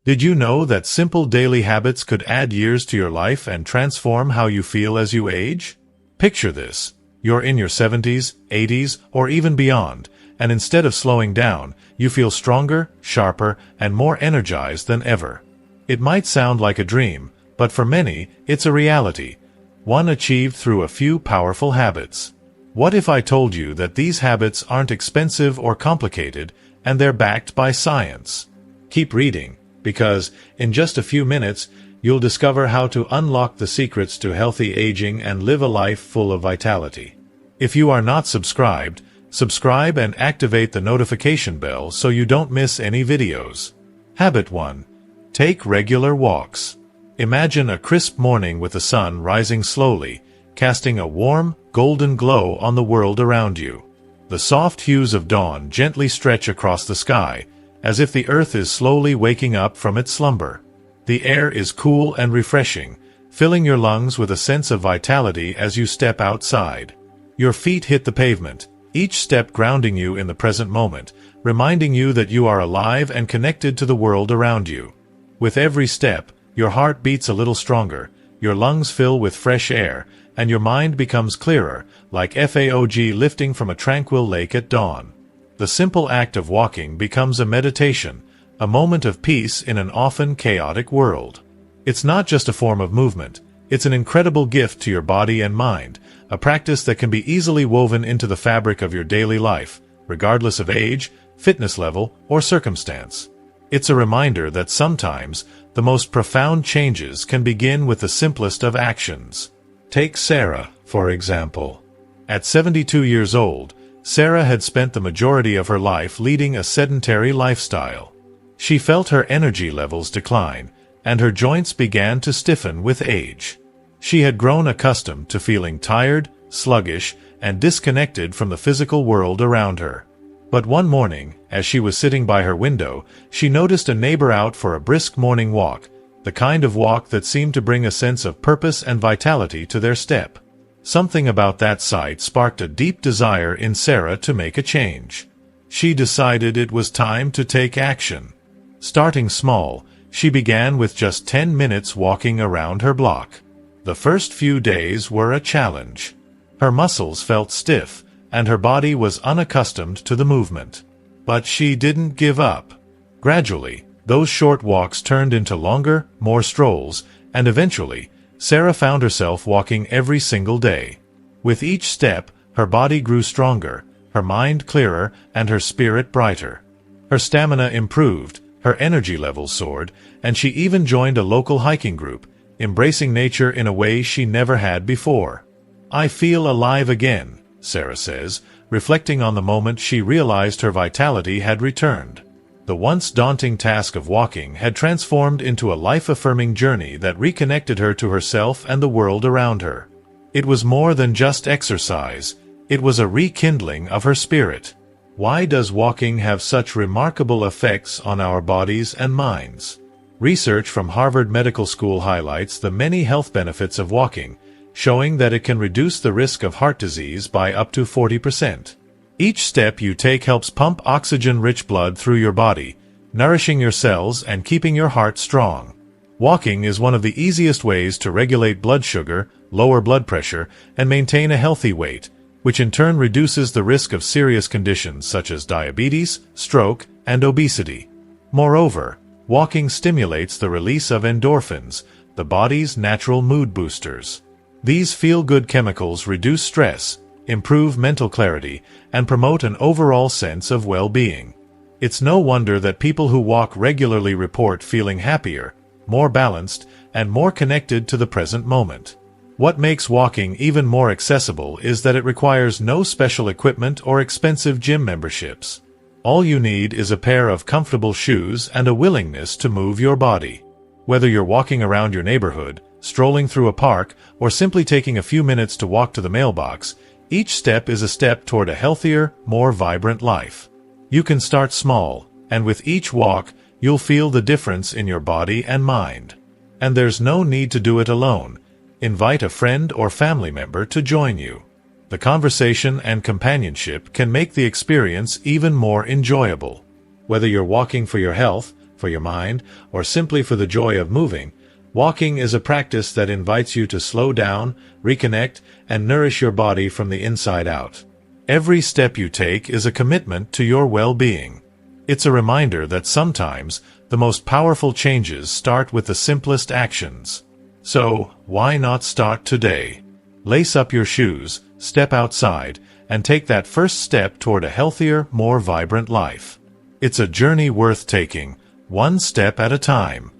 Did you know that simple daily habits could add years to your life and transform how you feel as you age? Picture this. You're in your 70s, 80s, or even beyond, and instead of slowing down, you feel stronger, sharper, and more energized than ever. It might sound like a dream, but for many, it's a reality, one achieved through a few powerful habits. What if I told you that these habits aren't expensive or complicated, and they're backed by science? Keep reading, because in just a few minutes, you'll discover how to unlock the secrets to healthy aging and live a life full of vitality. If you are not subscribed, subscribe and activate the notification bell so you don't miss any videos. Habit 1. Take regular walks. Imagine a crisp morning with the sun rising slowly, casting a warm, golden glow on the world around you. The soft hues of dawn gently stretch across the sky, as if the earth is slowly waking up from its slumber. The air is cool and refreshing, filling your lungs with a sense of vitality as you step outside. Your feet hit the pavement, each step grounding you in the present moment, reminding you that you are alive and connected to the world around you. With every step, your heart beats a little stronger, your lungs fill with fresh air, and your mind becomes clearer, like fog lifting from a tranquil lake at dawn. The simple act of walking becomes a meditation, a moment of peace in an often chaotic world. It's not just a form of movement, it's an incredible gift to your body and mind, a practice that can be easily woven into the fabric of your daily life, regardless of age, fitness level, or circumstance. It's a reminder that sometimes, the most profound changes can begin with the simplest of actions. Take Sarah, for example. At 72 years old, Sarah had spent the majority of her life leading a sedentary lifestyle. She felt her energy levels decline, and her joints began to stiffen with age. She had grown accustomed to feeling tired, sluggish, and disconnected from the physical world around her. But one morning, as she was sitting by her window, she noticed a neighbor out for a brisk morning walk, the kind of walk that seemed to bring a sense of purpose and vitality to their step. Something about that sight sparked a deep desire in Sarah to make a change. She decided it was time to take action. Starting small, she began with just 10 minutes walking around her block. The first few days were a challenge. Her muscles felt stiff, and her body was unaccustomed to the movement. But she didn't give up. Gradually, those short walks turned into longer, more strolls, and eventually, Sarah found herself walking every single day. With each step, her body grew stronger, her mind clearer, and her spirit brighter. Her stamina improved, her energy levels soared, and she even joined a local hiking group, embracing nature in a way she never had before. "I feel alive again," Sarah says, reflecting on the moment she realized her vitality had returned. The once daunting task of walking had transformed into a life-affirming journey that reconnected her to herself and the world around her. It was more than just exercise, it was a rekindling of her spirit. Why does walking have such remarkable effects on our bodies and minds? Research from Harvard Medical School highlights the many health benefits of walking, showing that it can reduce the risk of heart disease by up to 40%. Each step you take helps pump oxygen-rich blood through your body, nourishing your cells and keeping your heart strong. Walking is one of the easiest ways to regulate blood sugar, lower blood pressure, and maintain a healthy weight, which in turn reduces the risk of serious conditions such as diabetes, stroke, and obesity. Moreover, walking stimulates the release of endorphins, the body's natural mood boosters. These feel-good chemicals reduce stress, improve mental clarity, and promote an overall sense of well-being. It's no wonder that people who walk regularly report feeling happier, more balanced, and more connected to the present moment. What makes walking even more accessible is that it requires no special equipment or expensive gym memberships. All you need is a pair of comfortable shoes and a willingness to move your body. Whether you're walking around your neighborhood, strolling through a park, or simply taking a few minutes to walk to the mailbox, each step is a step toward a healthier, more vibrant life. You can start small, and with each walk, you'll feel the difference in your body and mind. And there's no need to do it alone. Invite a friend or family member to join you. The conversation and companionship can make the experience even more enjoyable. Whether you're walking for your health, for your mind, or simply for the joy of moving, walking is a practice that invites you to slow down, reconnect, and nourish your body from the inside out. Every step you take is a commitment to your well-being. It's a reminder that sometimes the most powerful changes start with the simplest actions. So, why not start today? Lace up your shoes, step outside, and take that first step toward a healthier, more vibrant life. It's a journey worth taking, one step at a time.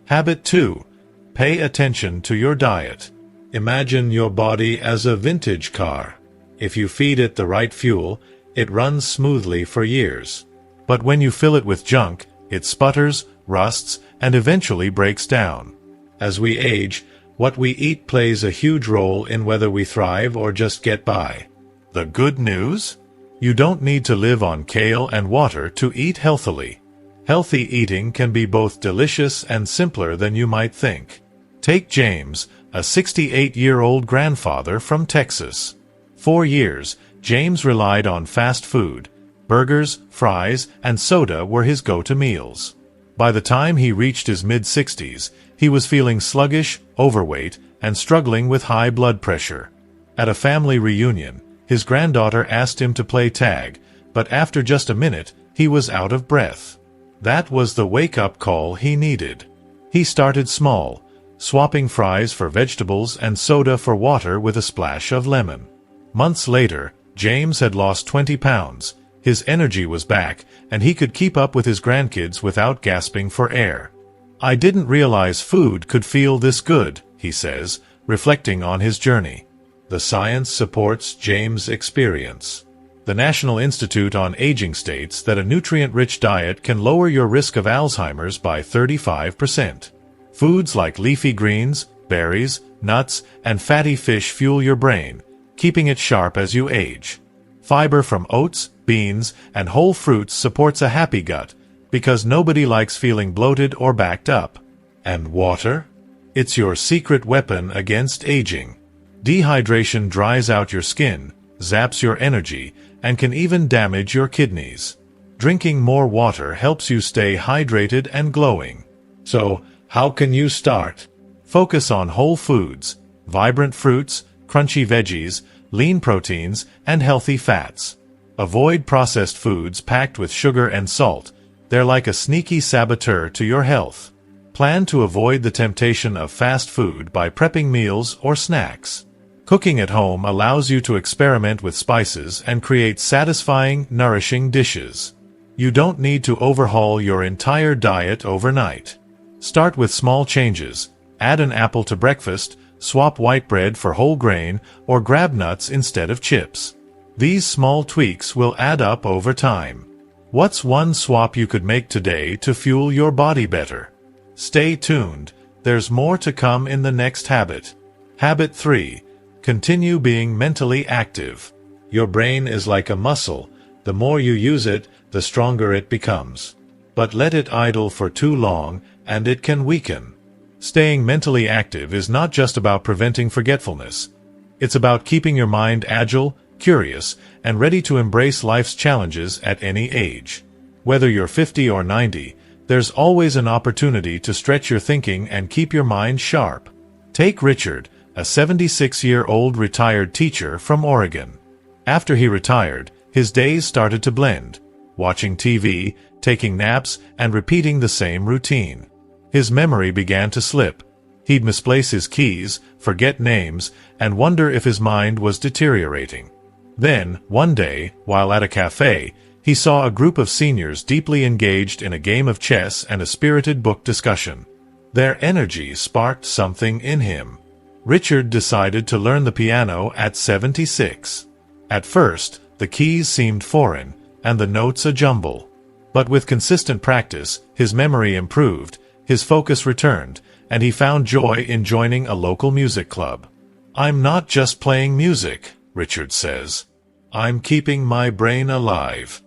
Habit 2. Pay attention to your diet. Imagine your body as a vintage car. If you feed it the right fuel, it runs smoothly for years. But when you fill it with junk, it sputters, rusts, and eventually breaks down. As we age, what we eat plays a huge role in whether we thrive or just get by. The good news? You don't need to live on kale and water to eat healthily. Healthy eating can be both delicious and simpler than you might think. Take James, a 68-year-old grandfather from Texas. For years, James relied on fast food. Burgers, fries, and soda were his go-to meals. By the time he reached his mid-60s, he was feeling sluggish, overweight, and struggling with high blood pressure. At a family reunion, his granddaughter asked him to play tag, but after just a minute, he was out of breath. That was the wake-up call he needed. He started small, swapping fries for vegetables and soda for water with a splash of lemon. Months later, James had lost 20 pounds. His energy was back, and he could keep up with his grandkids without gasping for air. "I didn't realize food could feel this good," he says, reflecting on his journey. The science supports James' experience. The National Institute on Aging states that a nutrient-rich diet can lower your risk of Alzheimer's by 35%. Foods like leafy greens, berries, nuts, and fatty fish fuel your brain, keeping it sharp as you age. Fiber from oats, beans, and whole fruits supports a happy gut, because nobody likes feeling bloated or backed up. And water? It's your secret weapon against aging. Dehydration dries out your skin, zaps your energy, and can even damage your kidneys. Drinking more water helps you stay hydrated and glowing. So, how can you start? Focus on whole foods, vibrant fruits, crunchy veggies, lean proteins, and healthy fats. Avoid processed foods packed with sugar and salt. They're like a sneaky saboteur to your health. Plan to avoid the temptation of fast food by prepping meals or snacks. Cooking at home allows you to experiment with spices and create satisfying, nourishing dishes. You don't need to overhaul your entire diet overnight. Start with small changes. Add an apple to breakfast, swap white bread for whole grain, or grab nuts instead of chips. These small tweaks will add up over time. What's one swap you could make today to fuel your body better? Stay tuned. There's more to come in the next habit. Habit 3. Continue being mentally active. Your brain is like a muscle. The more you use it, the stronger it becomes. But let it idle for too long, and it can weaken. Staying mentally active is not just about preventing forgetfulness. It's about keeping your mind agile, curious, and ready to embrace life's challenges at any age. Whether you're 50 or 90, there's always an opportunity to stretch your thinking and keep your mind sharp. Take Richard, a 76-year-old retired teacher from Oregon. After he retired, his days started to blend, watching TV, taking naps, and repeating the same routine. His memory began to slip. He'd misplace his keys, forget names, and wonder if his mind was deteriorating. Then, one day, while at a cafe, he saw a group of seniors deeply engaged in a game of chess and a spirited book discussion. Their energy sparked something in him. Richard decided to learn the piano at 76. At first, the keys seemed foreign, and the notes a jumble. But with consistent practice, his memory improved, his focus returned, and he found joy in joining a local music club. "I'm not just playing music," Richard says. "I'm keeping my brain alive."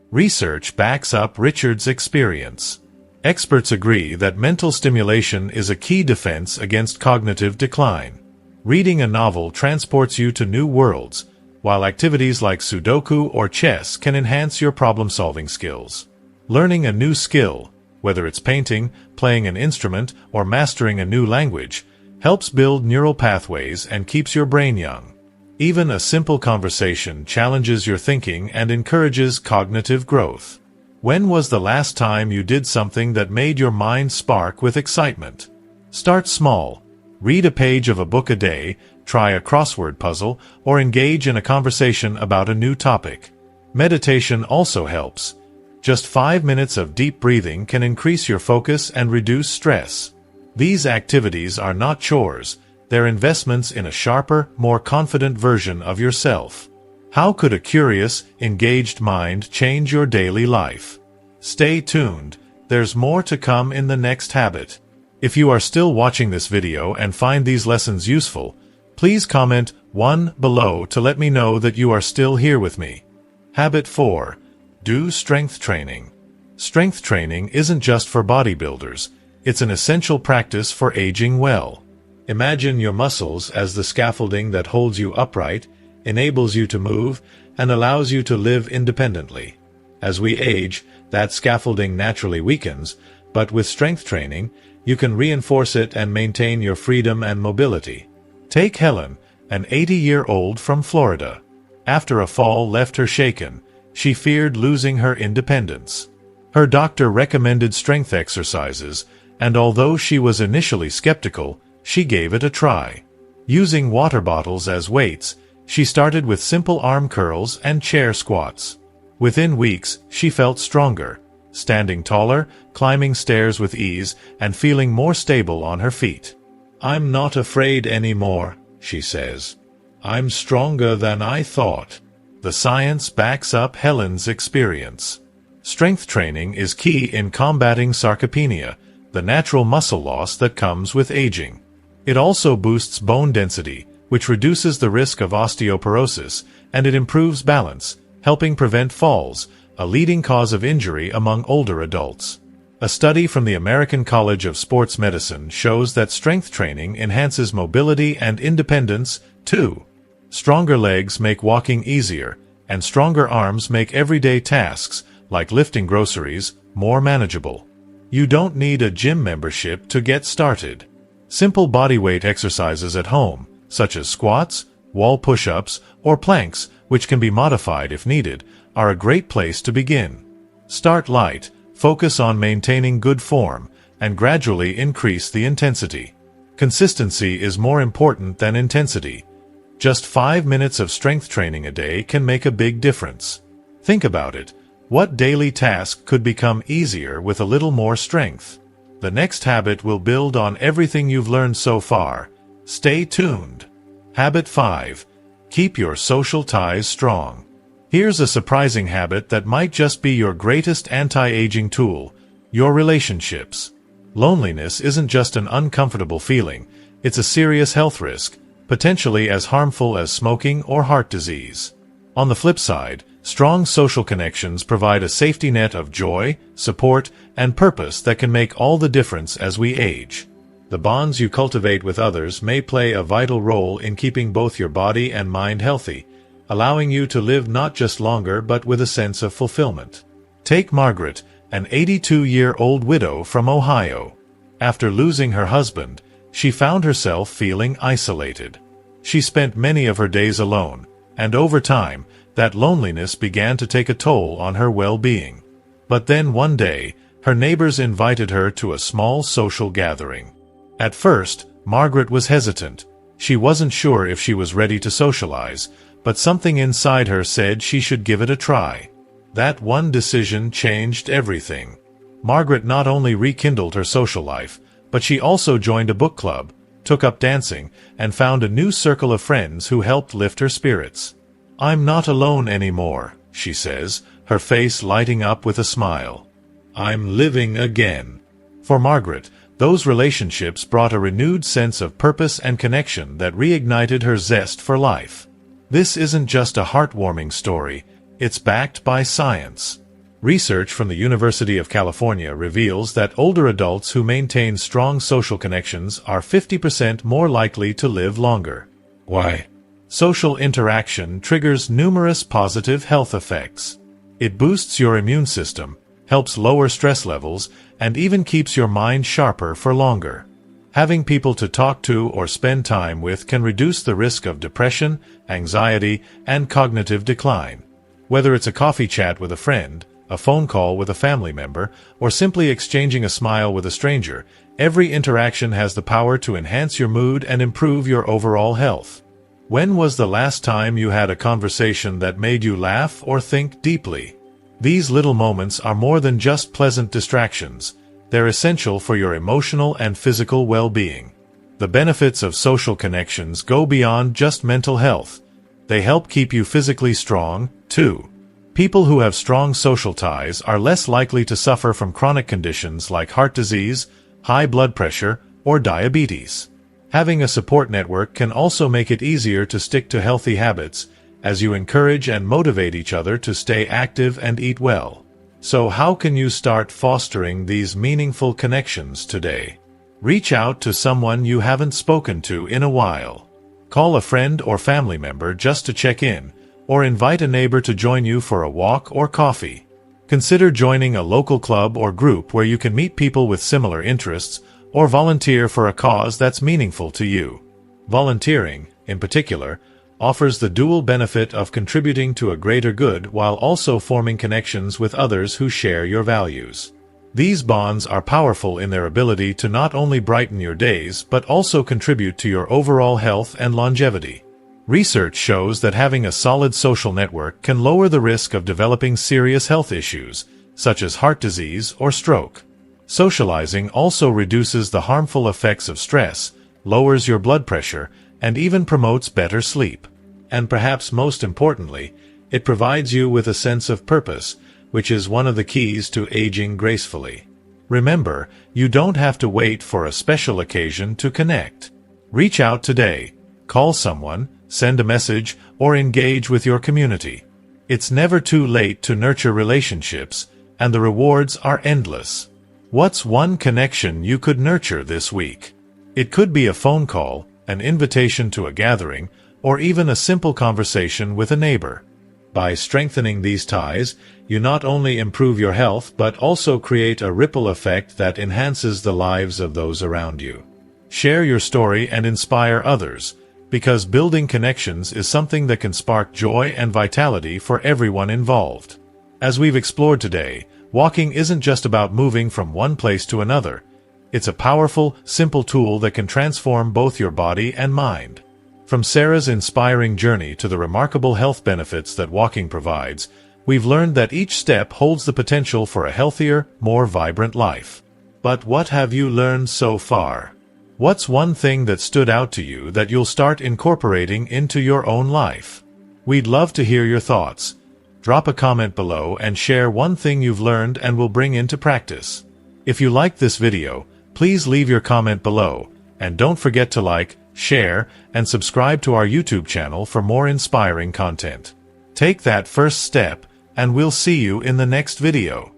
Research backs up Richard's experience. Experts agree that mental stimulation is a key defense against cognitive decline. Reading a novel transports you to new worlds, while activities like Sudoku or chess can enhance your problem-solving skills. Learning a new skill, whether it's painting, playing an instrument, or mastering a new language, helps build neural pathways and keeps your brain young. Even a simple conversation challenges your thinking and encourages cognitive growth. When was the last time you did something that made your mind spark with excitement? Start small. Read a page of a book a day, try a crossword puzzle, or engage in a conversation about a new topic. Meditation also helps. Just 5 minutes of deep breathing can increase your focus and reduce stress. These activities are not chores, they're investments in a sharper, more confident version of yourself. How could a curious, engaged mind change your daily life? Stay tuned, there's more to come in the next habit. If you are still watching this video and find these lessons useful, please comment 1 below to let me know that you are still here with me. Habit 4. Do strength training. Strength training isn't just for bodybuilders, it's an essential practice for aging well. Imagine your muscles as the scaffolding that holds you upright, enables you to move, and allows you to live independently. As we age, that scaffolding naturally weakens, but with strength training, you can reinforce it and maintain your freedom and mobility. Take Helen, an 80-year-old from Florida. After a fall left her shaken, she feared losing her independence. Her doctor recommended strength exercises, and although she was initially skeptical, she gave it a try. Using water bottles as weights, she started with simple arm curls and chair squats. Within weeks, she felt stronger, standing taller, climbing stairs with ease, and feeling more stable on her feet. "I'm not afraid anymore," she says. "I'm stronger than I thought." The science backs up Helen's experience. Strength training is key in combating sarcopenia, the natural muscle loss that comes with aging. It also boosts bone density, which reduces the risk of osteoporosis, and it improves balance, helping prevent falls, a leading cause of injury among older adults. A study from the American College of Sports Medicine shows that strength training enhances mobility and independence, too. Stronger legs make walking easier, and stronger arms make everyday tasks, like lifting groceries, more manageable. You don't need a gym membership to get started. Simple bodyweight exercises at home, such as squats, wall push-ups, or planks, which can be modified if needed, are a great place to begin. Start light, focus on maintaining good form, and gradually increase the intensity. Consistency is more important than intensity. Just 5 minutes of strength training a day can make a big difference. Think about it. What daily task could become easier with a little more strength? The next habit will build on everything you've learned so far. Stay tuned. Habit 5. Keep your social ties strong. Here's a surprising habit that might just be your greatest anti-aging tool: your relationships. Loneliness isn't just an uncomfortable feeling, it's a serious health risk, potentially as harmful as smoking or heart disease. On the flip side, strong social connections provide a safety net of joy, support, and purpose that can make all the difference as we age. The bonds you cultivate with others may play a vital role in keeping both your body and mind healthy, allowing you to live not just longer but with a sense of fulfillment. Take Margaret, an 82-year-old widow from Ohio. After losing her husband, she found herself feeling isolated. She spent many of her days alone, and over time, that loneliness began to take a toll on her well-being. But then one day, her neighbors invited her to a small social gathering. At first, Margaret was hesitant. She wasn't sure if she was ready to socialize, but something inside her said she should give it a try. That one decision changed everything. Margaret not only rekindled her social life, but she also joined a book club, took up dancing, and found a new circle of friends who helped lift her spirits. "I'm not alone anymore," she says, her face lighting up with a smile. "I'm living again." For Margaret, those relationships brought a renewed sense of purpose and connection that reignited her zest for life. This isn't just a heartwarming story, it's backed by science. Research from the University of California reveals that older adults who maintain strong social connections are 50% more likely to live longer. Why? Social interaction triggers numerous positive health effects. It boosts your immune system, helps lower stress levels, and even keeps your mind sharper for longer. Having people to talk to or spend time with can reduce the risk of depression, anxiety, and cognitive decline. Whether it's a coffee chat with a friend, a phone call with a family member, or simply exchanging a smile with a stranger, every interaction has the power to enhance your mood and improve your overall health. When was the last time you had a conversation that made you laugh or think deeply? These little moments are more than just pleasant distractions. They're essential for your emotional and physical well-being. The benefits of social connections go beyond just mental health. They help keep you physically strong, too. People who have strong social ties are less likely to suffer from chronic conditions like heart disease, high blood pressure, or diabetes. Having a support network can also make it easier to stick to healthy habits, as you encourage and motivate each other to stay active and eat well. So how can you start fostering these meaningful connections today? Reach out to someone you haven't spoken to in a while. Call a friend or family member just to check in, or invite a neighbor to join you for a walk or coffee. Consider joining a local club or group where you can meet people with similar interests, or volunteer for a cause that's meaningful to you. Volunteering, in particular, offers the dual benefit of contributing to a greater good while also forming connections with others who share your values. These bonds are powerful in their ability to not only brighten your days but also contribute to your overall health and longevity. Research shows that having a solid social network can lower the risk of developing serious health issues, such as heart disease or stroke. Socializing also reduces the harmful effects of stress, lowers your blood pressure, and even promotes better sleep. And perhaps most importantly, it provides you with a sense of purpose, which is one of the keys to aging gracefully. Remember, you don't have to wait for a special occasion to connect. Reach out today, call someone, send a message, or engage with your community. It's never too late to nurture relationships, and the rewards are endless. What's one connection you could nurture this week? It could be a phone call, an invitation to a gathering, or even a simple conversation with a neighbor. By strengthening these ties, you not only improve your health but also create a ripple effect that enhances the lives of those around you. Share your story and inspire others, because building connections is something that can spark joy and vitality for everyone involved. As we've explored today, walking isn't just about moving from one place to another. It's a powerful, simple tool that can transform both your body and mind. From Sarah's inspiring journey to the remarkable health benefits that walking provides, we've learned that each step holds the potential for a healthier, more vibrant life. But what have you learned so far? What's one thing that stood out to you that you'll start incorporating into your own life? We'd love to hear your thoughts. Drop a comment below and share one thing you've learned and will bring into practice. If you liked this video, please leave your comment below, and don't forget to like, share, and subscribe to our YouTube channel for more inspiring content. Take that first step, and we'll see you in the next video.